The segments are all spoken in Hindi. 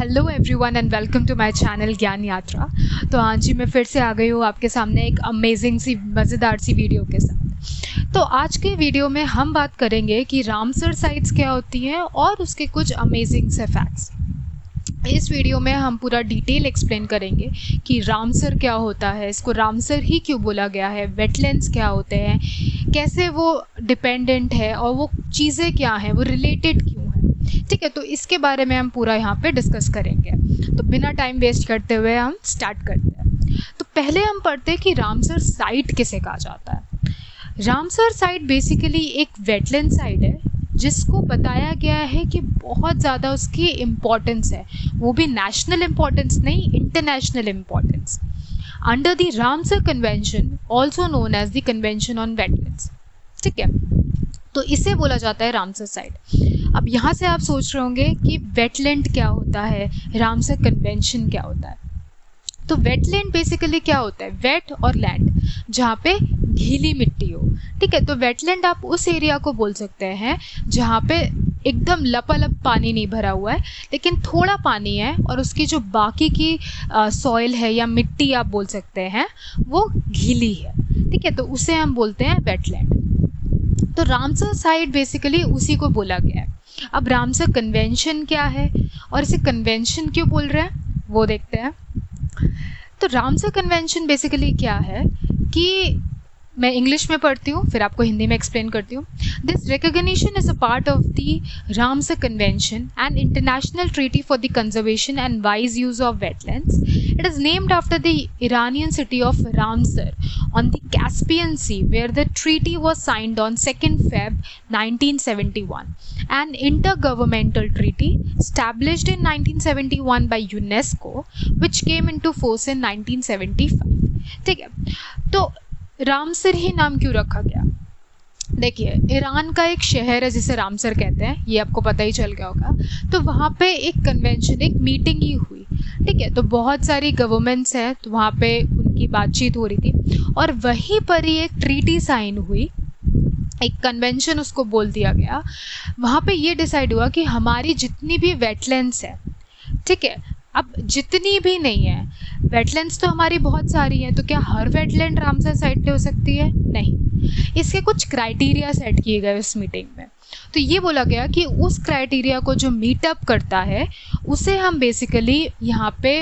Hello everyone and welcome to my channel Gyan Yatra. तो हाँ जी, मैं फिर से आ गई हूँ आपके सामने एक अमेजिंग सी मज़ेदार सी वीडियो के साथ। तो आज के वीडियो में हम बात करेंगे कि रामसर साइट्स क्या होती हैं और उसके कुछ अमेजिंग से फैक्ट्स। इस वीडियो में हम पूरा डिटेल एक्सप्लेन करेंगे कि रामसर क्या होता है, इसको रामसर ही क्यों बोला गया है, वेटलैंड्स क्या होते हैं, कैसे वो डिपेंडेंट है और वो चीज़ें क्या हैं, वो रिलेटेड क्यों है। ठीक है, तो इसके बारे में हम पूरा यहाँ पे डिस्कस करेंगे। तो बिना टाइम वेस्ट करते हुए हम स्टार्ट करते हैं। तो पहले हम पढ़ते हैं कि रामसर साइट किसे कहा जाता है। रामसर साइट बेसिकली एक वेटलैंड साइट है जिसको बताया गया है कि बहुत ज़्यादा उसकी इम्पोर्टेंस है, वो भी नेशनल इम्पोर्टेंस नहीं, international importance, under the Ramsar convention also known as the convention on wetlands. ठीक है, तो इसे बोला जाता है रामसर साइट। अब यहाँ से आप सोच रहे होंगे कि वेटलैंड क्या होता है, रामसर कन्वेंशन क्या होता है। तो वेटलैंड बेसिकली क्या होता है, वेट और लैंड, जहाँ पे गीली मिट्टी हो। ठीक है, तो वेटलैंड आप उस एरिया को बोल सकते हैं जहाँ पे एकदम लपालप पानी नहीं भरा हुआ है, लेकिन थोड़ा पानी है और उसकी जो बाकी की सॉइल है या मिट्टी आप बोल सकते हैं वो गीली है। ठीक है, तो उसे हम बोलते हैं वेटलैंड। तो रामसर साइट बेसिकली उसी को बोला गया है। अब रामसर कन्वेंशन क्या है और इसे कन्वेंशन क्यों बोल रहे हैं वो देखते हैं। तो रामसर कन्वेंशन बेसिकली क्या है कि मैं इंग्लिश में पढ़ती हूँ फिर आपको हिंदी में एक्सप्लेन करती हूँ। This recognition is a part of the Ramsar convention and international treaty for the conservation and wise use of wetlands. It is named after the Iranian city of Ramsar on the Caspian Sea, where the treaty was signed on 2nd Feb 1971, an intergovernmental treaty established in 1971 by UNESCO, which came into force in 1975. ठीक है, तो रामसर ही नाम क्यों रखा गया। देखिए, ईरान का एक शहर है जिसे रामसर कहते हैं, ये आपको पता ही चल गया होगा। तो वहाँ पे एक कन्वेंशन, एक मीटिंग ही हुई। ठीक है, तो बहुत सारी गवर्नमेंट्स हैं, तो वहाँ पे उनकी बातचीत हो रही थी और वहीं पर ही एक ट्रीटी साइन हुई, एक कन्वेंशन उसको बोल दिया गया। वहाँ पे ये डिसाइड हुआ कि हमारी जितनी भी वेटलैंड्स है, ठीक है, अब जितनी भी नहीं है, वेटलैंड्स तो हमारी बहुत सारी हैं, तो क्या हर वेटलैंड रामसर साइट पे हो सकती है? नहीं, इसके कुछ क्राइटेरिया सेट किए गए उस मीटिंग में। तो ये बोला गया कि उस क्राइटेरिया को जो मीटअप करता है उसे हम बेसिकली यहाँ पे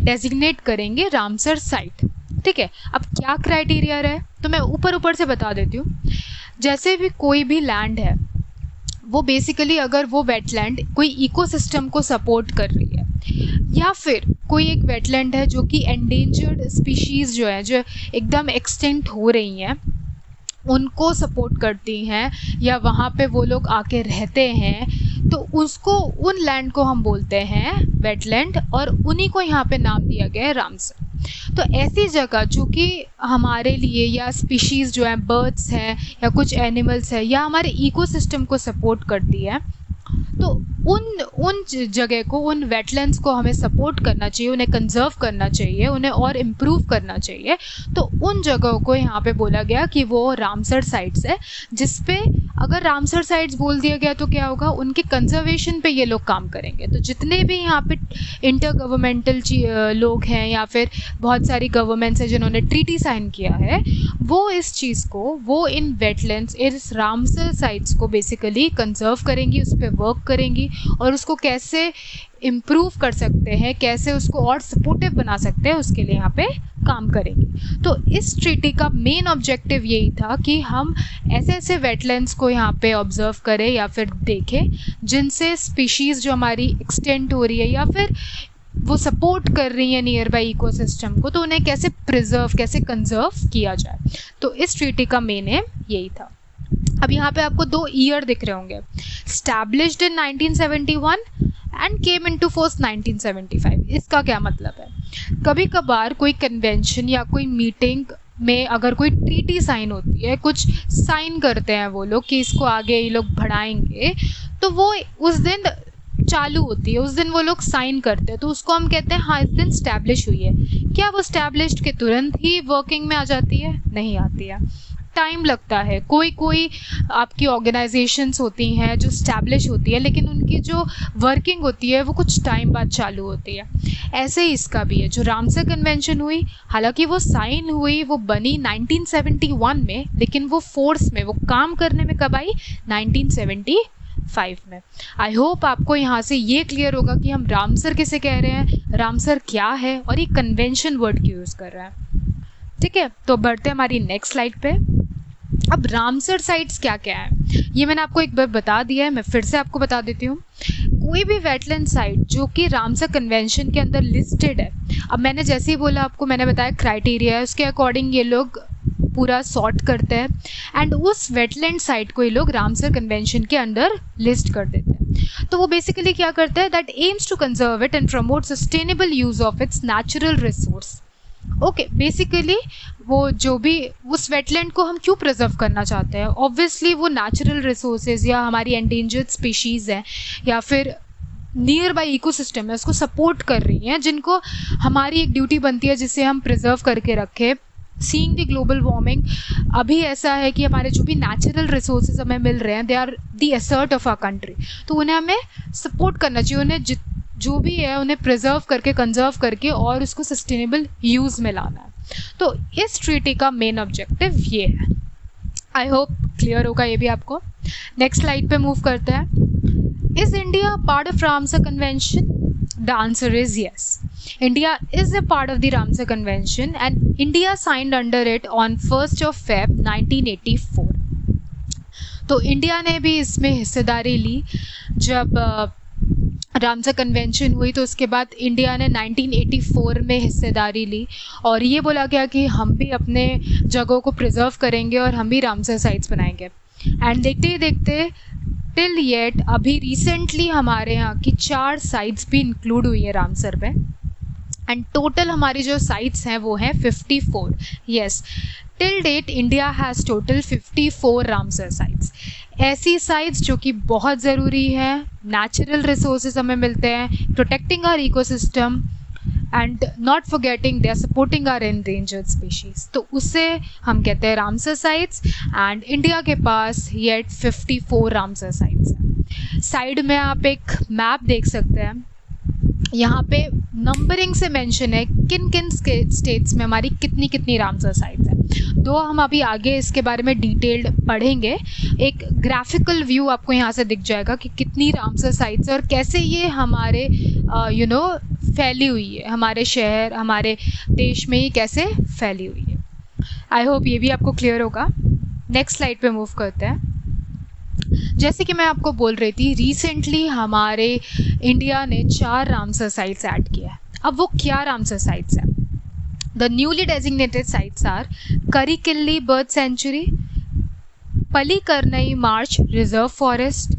डेजिग्नेट करेंगे रामसर साइट। ठीक है, अब क्या क्राइटेरिया रहे तो मैं ऊपर ऊपर से बता देती हूँ। जैसे भी कोई भी लैंड है वो बेसिकली, अगर वो वेटलैंड कोई इकोसिस्टम को सपोर्ट कर रही है, या फिर कोई एक वेटलैंड है जो कि एंडेंजर्ड स्पीशीज़ जो है, जो एकदम एक्सटिंक्ट हो रही हैं, उनको सपोर्ट करती हैं या वहाँ पे वो लोग आके रहते हैं, तो उसको, उन लैंड को हम बोलते हैं वेटलैंड और उन्हीं को यहाँ पे नाम दिया गया है रामसर। तो ऐसी जगह जो कि हमारे लिए, या स्पीशीज़ जो है, बर्ड्स हैं या कुछ एनिमल्स हैं या हमारे इकोसिस्टम को सपोर्ट करती है, तो उन जगह को, उन वेटलैंड्स को हमें सपोर्ट करना चाहिए, उन्हें कंजर्व करना चाहिए, उन्हें और इम्प्रूव करना चाहिए। तो उन जगहों को यहाँ पे बोला गया कि वो रामसर साइट्स है, जिस पे अगर रामसर साइट्स बोल दिया गया तो क्या होगा, उनके कंजर्वेशन पे ये लोग काम करेंगे। तो जितने भी यहाँ पे इंटर गवर्नमेंटल लोग हैं या फिर बहुत सारी गवर्नमेंट्स हैं जिन्होंने ट्रीटी साइन किया है, वो इस चीज़ को, वो इन वेटलैंड्स, इस रामसर साइट्स को बेसिकली कंजर्व करेंगी, उस पर वर्क करेंगी और उसको कैसे इम्प्रूव कर सकते हैं, कैसे उसको और सपोर्टिव बना सकते हैं, उसके लिए यहाँ पे काम करेंगे। तो इस ट्रीटी का मेन ऑब्जेक्टिव यही था कि हम ऐसे ऐसे वेटलैंड्स को यहाँ पे ऑब्जर्व करें या फिर देखें जिनसे स्पीशीज़ जो हमारी एक्सटेंड हो रही है या फिर वो सपोर्ट कर रही है नियर बाई इकोसिस्टम को, तो उन्हें कैसे प्रिजर्व, कैसे कंजर्व किया जाए। तो इस ट्रीटी का मेन एम यही था। अब यहाँ पे आपको 2 ईयर दिख रहे होंगे, established in 1971 and came into force 1975। इसका क्या मतलब है, कभी कभार कोई कन्वेंशन या कोई मीटिंग में अगर कोई ट्रीटी साइन होती है, कुछ साइन करते हैं वो लोग कि इसको आगे ये लोग बढ़ाएंगे, तो वो उस दिन चालू होती है, उस दिन वो लोग साइन करते हैं, तो उसको हम कहते हैं हाँ इस दिन स्टैब्लिश हुई है। क्या वो स्टैब्लिश्ड के तुरंत ही वर्किंग में आ जाती है? नहीं आती है। टाइम लगता है। कोई कोई आपकी ऑर्गेनाइजेशंस होती हैं जो स्टैब्लिश होती है, लेकिन उनकी जो वर्किंग होती है वो कुछ टाइम बाद चालू होती है। ऐसे ही इसका भी है। जो रामसर कन्वेंशन हुई, हालांकि वो साइन हुई, वो बनी 1971 में, लेकिन वो फोर्स में, वो काम करने में कब आई? 1975 में। आई होप आपको यहाँ से ये क्लियर होगा कि हम रामसर किसे कह रहे हैं, रामसर क्या है और ये कन्वेंशन वर्ड क्यों यूज़ कर रहे हैं। ठीक है, तो बढ़ते हैं हमारी नेक्स्ट स्लाइड पे। अब रामसर साइट्स क्या क्या है ये मैंने आपको एक बार बता दिया है, मैं फिर से आपको बता देती हूँ। कोई भी वेटलैंड साइट जो कि रामसर कन्वेंशन के अंदर लिस्टेड है, अब मैंने जैसे ही बोला आपको, मैंने बताया क्राइटेरिया है, उसके अकॉर्डिंग ये लोग पूरा सॉर्ट करते हैं एंड उस वेटलैंड साइट को ये लोग रामसर कन्वेंशन के अंडर लिस्ट कर देते हैं। तो वो बेसिकली क्या करते हैं, that aims to conserve it and promote sustainable use of its natural resource. Okay, basically वो जो भी उस वेटलैंड को हम क्यों प्रिजर्व करना चाहते हैं, ऑब्वियसली वो नेचुरल रिसोर्सेज या हमारी एंडेंजर्ड स्पीशीज़ हैं या फिर नियर बाई इकोसिस्टम है, उसको सपोर्ट कर रही हैं, जिनको हमारी एक ड्यूटी बनती है जिसे हम प्रिजर्व करके रखें। सीइंग द ग्लोबल वार्मिंग, अभी ऐसा है कि हमारे जो भी नेचुरल रिसोर्सेज हमें मिल रहे हैं, they are the asset of our country, तो उन्हें हमें सपोर्ट करना चाहिए, उन्हें जो भी है उन्हें प्रिजर्व करके, कंजर्व करके और उसको सस्टेनेबल यूज़ में लाना है। तो इस ट्रीटी का मेन ऑब्जेक्टिव ये है। आई होप क्लियर होगा ये भी आपको। नेक्स्ट स्लाइड पे मूव करते हैं। Is India part of Ramsar convention? The answer is yes. India is a part of the Ramsar Convention and India signed under it on 1st of Feb 1984। तो इंडिया ने भी इसमें हिस्सेदारी ली। जब रामसर कन्वेंशन हुई तो उसके बाद इंडिया ने 1984 में हिस्सेदारी ली और ये बोला गया कि हम भी अपने जगहों को प्रिजर्व करेंगे और हम भी रामसर साइट्स बनाएंगे। एंड देखते ही देखते टिल येट अभी रिसेंटली हमारे यहाँ की 4 साइट्स भी इंक्लूड हुई है रामसर में एंड टोटल हमारी जो साइट्स हैं वो हैं 54। Yes, till date India has total 54 Ramsar sites, ऐसी साइट्स जो कि बहुत ज़रूरी है, नेचुरल रिसोर्सेज हमें मिलते हैं, protecting our ecosystem and not forgetting they are supporting our endangered species, तो उससे हम कहते हैं रामसर साइट्स। एंड इंडिया के पास येट 54 रामसर साइट्स हैं। साइड में आप एक मैप देख सकते हैं, यहाँ पे नंबरिंग से मेंशन है किन किन स्टेट्स में हमारी कितनी कितनी रामसर साइट्स हैं। दो हम अभी आगे इसके बारे में डिटेल्ड पढ़ेंगे। एक ग्राफिकल व्यू आपको यहाँ से दिख जाएगा कि कितनी रामसर साइट्स है और कैसे ये हमारे फैली हुई है, हमारे शहर, हमारे देश में ये कैसे फैली हुई है। आई होप ये भी आपको क्लियर होगा। नेक्स्ट स्लाइड पे मूव करते हैं। जैसे कि मैं आपको बोल रही थी, रिसेंटली हमारे इंडिया ने 4 रामसर साइट्स ऐड किया है। अब वो क्या रामसर साइट्स हैं? The newly designated sites are Karikili bird sanctuary, Pallikaranai marsh reserve forest,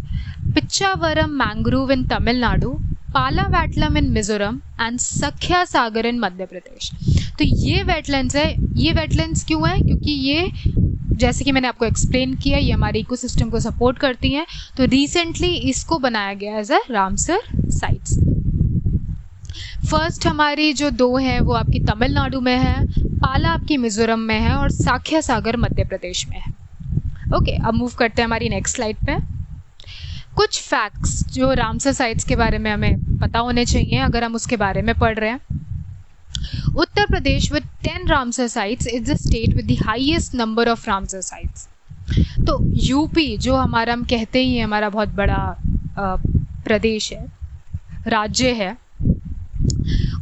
Pichavaram mangrove in Tamil Nadu, Pala wetland in Mizoram and Sakhya Sagar इन मध्य प्रदेश। तो ये वेटलैंड्स है। ये वेटलैंड्स क्यों हैं? क्योंकि ये, जैसे कि मैंने आपको एक्सप्लेन किया, ये हमारे इकोसिस्टम को सपोर्ट करती हैं। तो रिसेंटली इसको बनाया गया as a Ramsar sites. First हमारी जो 2 हैं वो आपकी तमिलनाडु में है, पाला आपकी मिजोरम में है और साख्या सागर मध्य प्रदेश में है। ओके, अब मूव करते हैं हमारी नेक्स्ट स्लाइड पे। कुछ फैक्ट्स जो रामसर साइट्स के बारे में हमें पता होने चाहिए अगर हम उसके बारे में पढ़ रहे हैं। Uttar Pradesh with 10 Ramsar sites is the state with the highest number of Ramsar sites। तो यूपी जो हमारा, हम कहते ही हैं, हमारा बहुत बड़ा प्रदेश है, राज्य है,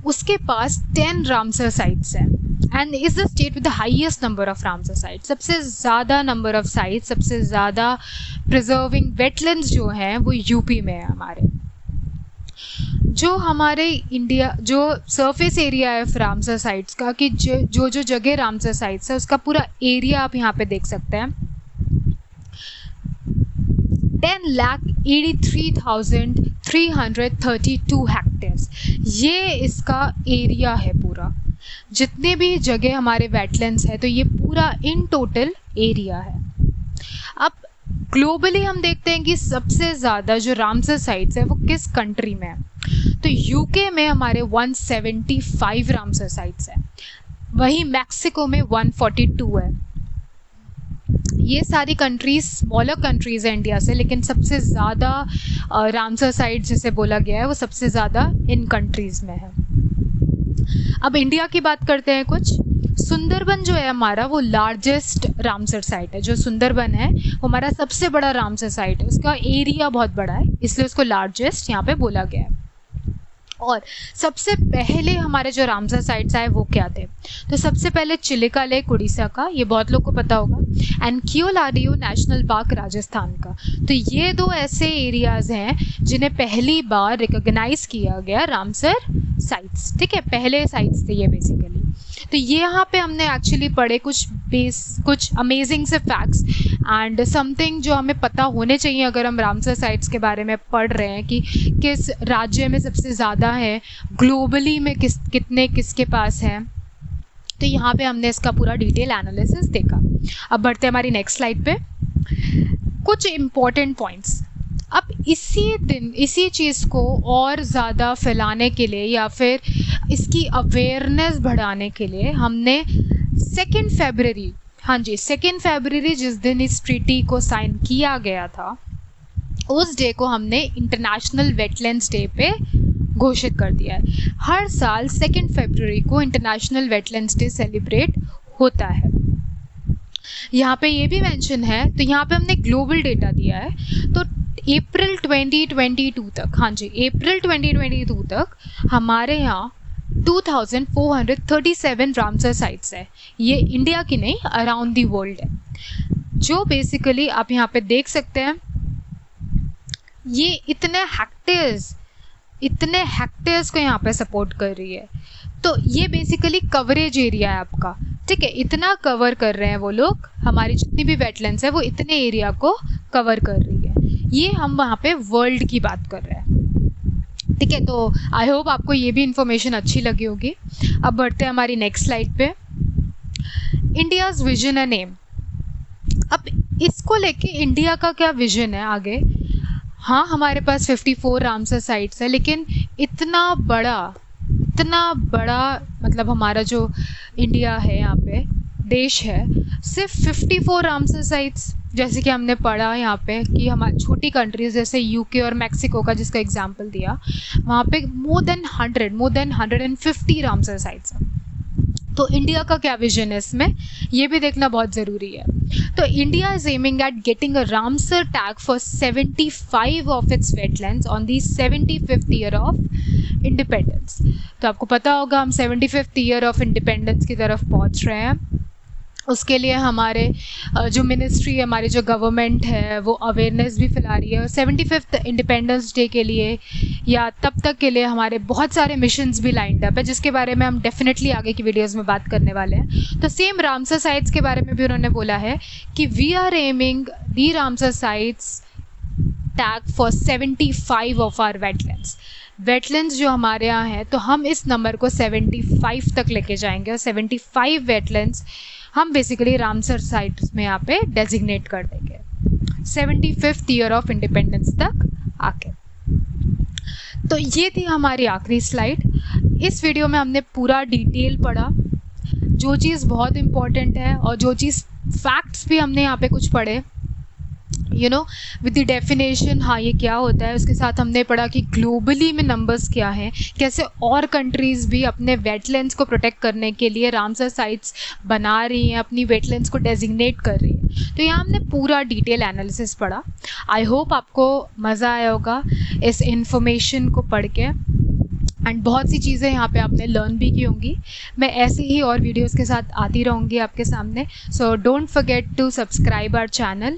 उसके पास 10 रामसर साइट्स हैं and is the state with the highest number of Ramsar sites. सबसे ज़्यादा नंबर ऑफ साइट्स, सबसे ज़्यादा प्रिजर्विंग वेटलैंड्स जो हैं वो यूपी में है हमारे। जो हमारे इंडिया, जो सरफेस एरिया है रामसर साइट्स का, कि जो जगह रामसर साइट्स है उसका पूरा एरिया आप यहाँ पे देख सकते हैं, 10,83,332 हेक्टेयर्स, ये इसका एरिया है पूरा। जितने भी जगह हमारे वेटलैंड्स है तो ये पूरा इन टोटल एरिया है। अब ग्लोबली हम देखते हैं कि सबसे ज़्यादा जो रामसर साइट्स है वो किस कंट्री में है, तो यूके में हमारे 175 रामसर साइट्स हैं, वहीं मैक्सिको में 142 है। ये सारी कंट्रीज स्मॉलर कंट्रीज़ हैं इंडिया से, लेकिन सबसे ज़्यादा रामसर साइट जिसे बोला गया है वो सबसे ज़्यादा इन कंट्रीज़ में है। अब इंडिया की बात करते हैं कुछ। सुंदरबन जो है हमारा वो लार्जेस्ट रामसर साइट है। जो सुंदरबन है वो हमारा सबसे बड़ा रामसर साइट है। उसका एरिया बहुत बड़ा है, इसलिए उसको लार्जेस्ट यहाँ पे बोला गया है। और सबसे पहले हमारे जो रामसर साइट्स आए वो क्या थे, तो सबसे पहले चिलिका लेक उड़ीसा का, ये बहुत लोग को पता होगा, एंड क्योलादियो नेशनल पार्क राजस्थान का। तो ये दो ऐसे एरियाज़ हैं जिन्हें पहली बार रिकॉग्नाइज किया गया रामसर साइट्स। ठीक है, पहले साइट्स थे ये बेसिकली। तो ये यहाँ पे हमने एक्चुअली पढ़े कुछ अमेजिंग से फैक्ट्स एंड समथिंग जो हमें पता होने चाहिए अगर हम रामसर साइट्स के बारे में पढ़ रहे हैं कि किस राज्य में सबसे ज़्यादा है, ग्लोबली में किसके पास है। तो यहाँ पे हमने इसका पूरा डिटेल एनालिसिस देखा। अब बढ़ते हैं हमारी नेक्स्ट स्लाइड पे। कुछ इम्पॉर्टेंट पॉइंट्स। अब इसी चीज़ को और ज़्यादा फैलाने के लिए या फिर इसकी अवेयरनेस बढ़ाने के लिए हमने 2 फरवरी, हाँ जी 2 फरवरी जिस दिन इस ट्रीटी को साइन किया गया था, उस डे को हमने इंटरनेशनल वेटलैंड्स डे पे घोषित कर दिया है। हर साल 2 फरवरी को इंटरनेशनल वेटलैंड्स डे सेलिब्रेट होता है। यहाँ पे ये भी मेंशन है, तो यहाँ पे हमने ग्लोबल डेटा दिया है। तो अप्रैल 2022 तक, हाँ जी अप्रैल 2022 तक हमारे यहाँ 2437 रामसर साइट्स है। ये इंडिया की नहीं, अराउंड दी वर्ल्ड है। जो बेसिकली आप यहाँ पे देख सकते हैं, ये इतने हेक्टेयर्स को यहाँ पे सपोर्ट कर रही है। तो ये बेसिकली कवरेज एरिया है आपका। ठीक है, इतना कवर कर रहे हैं वो लोग, हमारी जितनी भी वेटलैंड्स है वो इतने एरिया को कवर कर रही है। ये हम वहाँ पे वर्ल्ड की बात कर रहे हैं। ठीक है, तो आई होप आपको ये भी इंफॉर्मेशन अच्छी लगी होगी। अब बढ़ते हैं हमारी नेक्स्ट स्लाइड पे। India's vision and aim. अब इसको लेके इंडिया का क्या विजन है आगे। हाँ, हमारे पास 54 रामसर साइट्स है, लेकिन इतना बड़ा मतलब हमारा जो इंडिया है यहाँ पे देश है, सिर्फ 54 रामसर साइट्स। जैसे कि हमने पढ़ा यहाँ पे कि हमारी छोटी कंट्रीज जैसे यूके और मैक्सिको का जिसका एग्जांपल दिया, वहाँ पे मोर देन 150 रामसर साइट्स हैं। तो इंडिया का क्या विजन है इसमें, ये भी देखना बहुत ज़रूरी है। तो India is aiming at getting a Ramsar tag for 75 of its wetlands on the 75th year of independence. तो आपको पता होगा हम 75th ईयर ऑफ इंडिपेंडेंस की तरफ पहुंच रहे हैं। उसके लिए हमारे जो मिनिस्ट्री है, हमारी जो गवर्नमेंट है, वो अवेयरनेस भी फैला रही है। और 75th इंडिपेंडेंस डे के लिए या तब तक के लिए हमारे बहुत सारे मिशंस भी लाइंड अप है, जिसके बारे में हम डेफिनेटली आगे की वीडियोस में बात करने वाले हैं। तो सेम रामसर साइट्स के बारे में भी उन्होंने बोला है कि we are aiming the Ramsar sites tag for 75 of our wetlands जो हमारे यहाँ हैं, तो हम इस नंबर को 75 तक लेके जाएंगे। और 75 वेटलैंड्स हम बेसिकली रामसर साइट्स में यहाँ पे डेजिग्नेट कर देंगे 75th ईयर ऑफ इंडिपेंडेंस तक आके। तो ये थी हमारी आखिरी स्लाइड। इस वीडियो में हमने पूरा डिटेल पढ़ा, जो चीज़ बहुत इम्पॉर्टेंट है और जो चीज़ फैक्ट्स भी हमने यहाँ पे कुछ पढ़े, विद द डेफिनेशन, हाँ ये क्या होता है। उसके साथ हमने पढ़ा कि ग्लोबली में नंबर्स क्या हैं, कैसे और कंट्रीज़ भी अपने वेटलैंड्स को प्रोटेक्ट करने के लिए रामसर साइट्स बना रही हैं, अपनी वेटलैंड्स को डेजिग्नेट कर रही हैं। तो यहाँ हमने पूरा डिटेल एनालिसिस पढ़ा। आई होप आपको मज़ा आया होगा इस इंफॉर्मेशन को पढ़ के, एंड बहुत सी चीज़ें यहाँ पे आपने लर्न भी की होंगी। मैं ऐसे ही और वीडियोस के साथ आती रहूँगी आपके सामने। So don't forget to subscribe our channel.